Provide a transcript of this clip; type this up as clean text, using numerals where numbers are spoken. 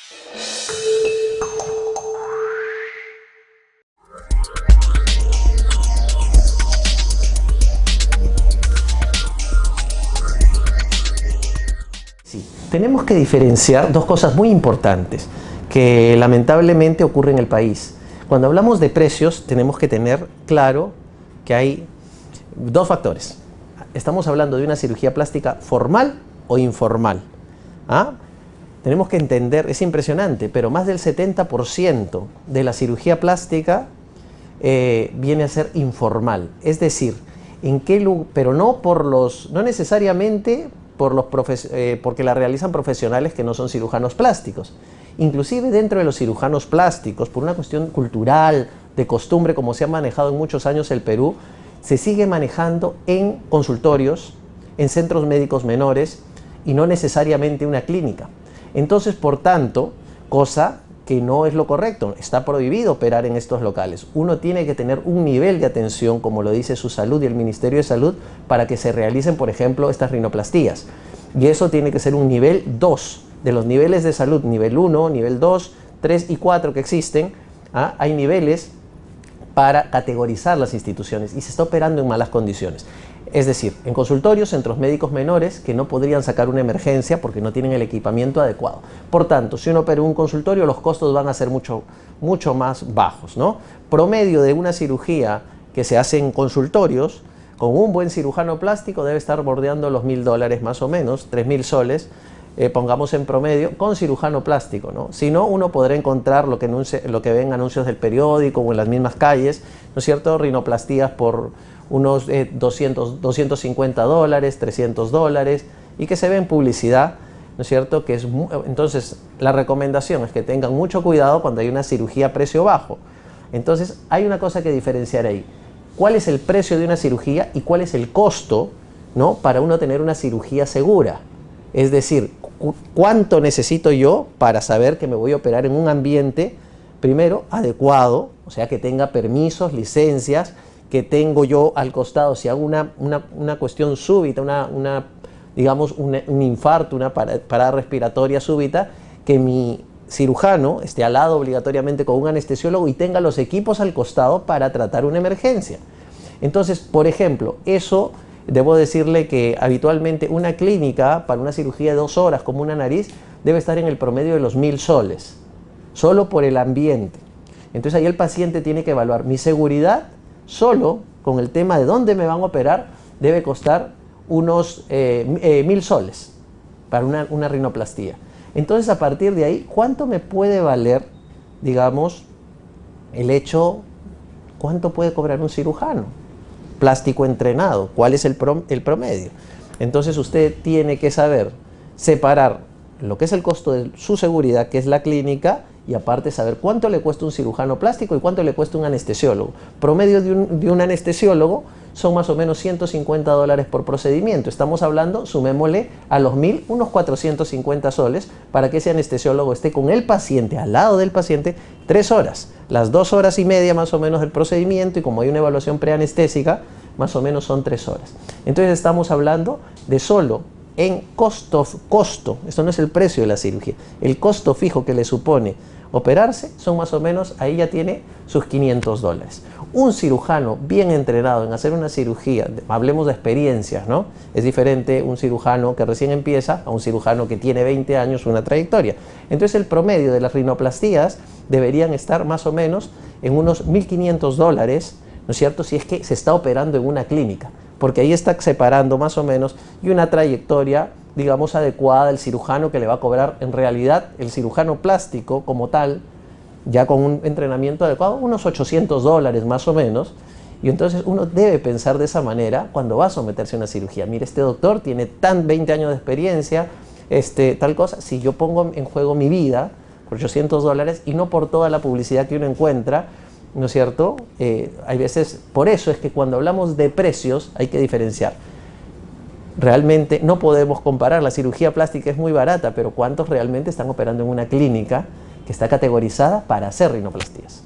Sí, tenemos que diferenciar dos cosas muy importantes que lamentablemente ocurren en el país. Cuando hablamos de precios tenemos que tener claro que hay dos factores. Estamos hablando de una cirugía plástica formal o informal. Tenemos que entender, es impresionante, pero más del 70% de la cirugía plástica viene a ser informal. Es decir, pero no necesariamente porque la realizan profesionales que no son cirujanos plásticos. Inclusive dentro de los cirujanos plásticos, por una cuestión cultural, de costumbre, como se ha manejado en muchos años el Perú, se sigue manejando en consultorios, en centros médicos menores y no necesariamente una clínica. Entonces, por tanto, cosa que no es lo correcto, está prohibido operar en estos locales. Uno tiene que tener un nivel de atención, como lo dice su salud y el Ministerio de Salud, para que se realicen, por ejemplo, estas rinoplastías. Y eso tiene que ser un nivel 2. De los niveles de salud, nivel 1, nivel 2, 3 y 4 que existen, hay niveles para categorizar las instituciones y se está operando en malas condiciones. Es decir, en consultorios, centros médicos menores que no podrían sacar una emergencia porque no tienen el equipamiento adecuado. Por tanto, si uno opera en un consultorio, los costos van a ser mucho más bajos, ¿no? Promedio de una cirugía que se hace en consultorios, con un buen cirujano plástico debe estar bordeando los $1000 más o menos, 3000 soles, pongamos en promedio, con cirujano plástico, ¿no? Si no, uno podrá encontrar lo que ven anuncios del periódico o en las mismas calles, ¿no es cierto? Rinoplastías por unos $250, $300, y que se ve en publicidad, ¿no es cierto? Entonces, la recomendación es que tengan mucho cuidado cuando hay una cirugía a precio bajo. Entonces, hay una cosa que diferenciar ahí. ¿Cuál es el precio de una cirugía y cuál es el costo, ¿no?, para uno tener una cirugía segura? Es decir, ¿cuánto necesito yo para saber que me voy a operar en un ambiente, primero, adecuado, o sea, que tenga permisos, licencias, que tengo yo al costado, si hago una cuestión súbita, digamos un infarto, una parada respiratoria súbita, que mi cirujano esté al lado obligatoriamente con un anestesiólogo y tenga los equipos al costado para tratar una emergencia? Entonces, por ejemplo, eso debo decirle que habitualmente una clínica para una cirugía de 2 horas como una nariz debe estar en el promedio de los 1000 soles, solo por el ambiente. Entonces ahí el paciente tiene que evaluar mi seguridad. Solo con el tema de dónde me van a operar debe costar unos 1000 soles para una rinoplastía. Entonces, a partir de ahí, ¿cuánto me puede valer, digamos, cuánto puede cobrar un cirujano plástico entrenado? ¿Cuál es el promedio? Entonces usted tiene que saber separar lo que es el costo de su seguridad, que es la clínica, y aparte saber cuánto le cuesta un cirujano plástico y cuánto le cuesta un anestesiólogo. Promedio de un anestesiólogo son más o menos $150 por procedimiento. Estamos hablando, sumémosle a los 1000, unos 450 soles para que ese anestesiólogo esté con el paciente, al lado del paciente, 3 horas. Las 2 horas y media más o menos del procedimiento, y como hay una evaluación preanestésica, más o menos son 3 horas. Entonces estamos hablando de solo en costo, esto no es el precio de la cirugía, el costo fijo que le supone operarse son más o menos, ahí ya tiene sus $500. Un cirujano bien entrenado en hacer una cirugía, hablemos de experiencias, ¿no? Es diferente un cirujano que recién empieza a un cirujano que tiene 20 años, una trayectoria. Entonces el promedio de las rinoplastías deberían estar más o menos en unos $1500, ¿no es cierto?, si es que se está operando en una clínica, porque ahí está separando más o menos y una trayectoria, digamos, adecuada del cirujano que le va a cobrar en realidad el cirujano plástico como tal, ya con un entrenamiento adecuado, unos $800 más o menos. Y entonces uno debe pensar de esa manera cuando va a someterse a una cirugía. Mire, este doctor tiene 20 años de experiencia, tal cosa, si yo pongo en juego mi vida por $800 y no por toda la publicidad que uno encuentra, ¿no es cierto? Hay veces, por eso es que cuando hablamos de precios hay que diferenciar. Realmente no podemos comparar, la cirugía plástica es muy barata, pero ¿cuántos realmente están operando en una clínica que está categorizada para hacer rinoplastías?